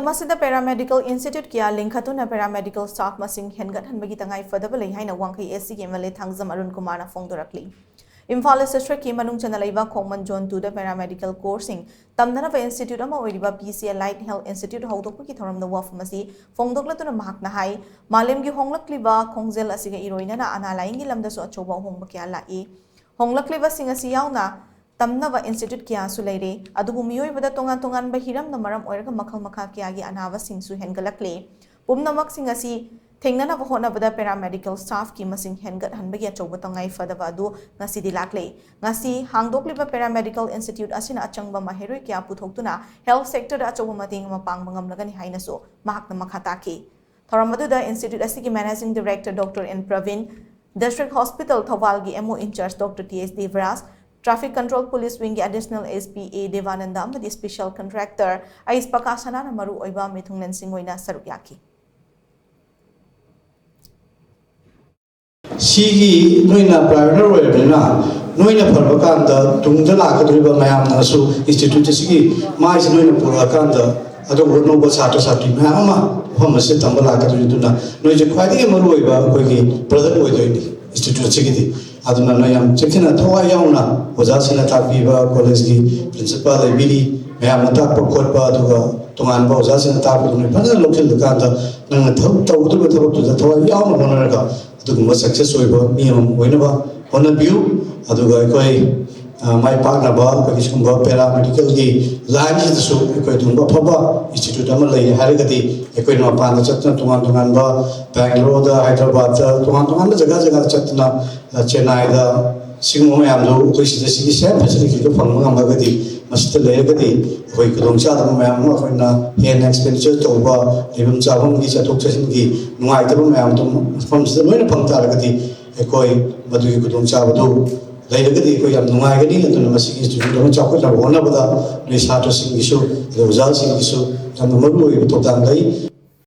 Lamasida Paramedical Institute Kia Lingkhattuna Paramedical Staff Masing Hengat-Hanbagi Tangai Phadaba Lei HAINA WANGKHEI ASIDA MLA THANGJAM ARUNKUMAR PHONGDORAKLI Imphal District ki manung chana laiba Khongman Zone 2 da paramedical coursing tamdana va institute ama oiriba PCA Light Health Institute hawdokpa ki thoram da wafam asi phongdoklatuna mahakna hai malem gi honglakliba khongjel asiga iroina na analai ngi lamda so achoba hongba kya lai honglakliba singa si yauna tamnava institute kya su leire adubu miyoi bada tongan ba hiram na maram oiraga makhal makha kya gi anawa singsu hengalakle pumnamak singa si Thengnana Vahona Bada Paramedical Staff ki masing Hengat-Hanbagi Tangai Phadaba adu ngasi dilakle ngasi hangdokliba Paramedical Institute asina achangba maheroi kya puthoktuna health sector da achoba mating mapang mangamlagani haina so mahakna makhataki thoramadu da institute asigi managing director Dr. N Pravin District Hospital Thawal gi MO in charge Dr. TS Devras Traffic Control Police Wing Additional SPA Devananda amadi special contractor ais pakasana na maru oiba mithungnan singoina saruk yaki Sigi noina private royalina noina parbakanda tungdala kadriba mayam nasu institute sigi mais noina purakanda ado no ba satu satu mayama homase tambala kadriduna noije khwadi maruiba kogi brother oidoi institute sigi aduna noyam chekina thowa yauna ojasina tabiba college gi principal ibili mayam ta pakotba aduga tungan ba ojasina tabu ne phana local dukanda nang tawdu thabtu thowa yauna honaraga aduguma success oiba niyam oinaba honabiu aduga koi my partner ba kisumba paramedical gi line ji su koi dumba phaba institute ama lai harigati koi no pan chatna tungan ba Bangalore da Hyderabad da tungan jaga chatna Chennai da singo yam do koi sigi same facility ko phang ngam ba gadi masita leiragadi koi kudong cha dam mayam ma koi na hand expenditure to ba lebum cha hom gi chatok chasin gi nuai ta mayam to pham se noina phang ta ragadi koi madu gi kudong cha badu leiragadi koi yam nuai gadi atuna masigi student ma cha ko na bona bada ni sa to sing gi su result sing gi su tam maru to dam lai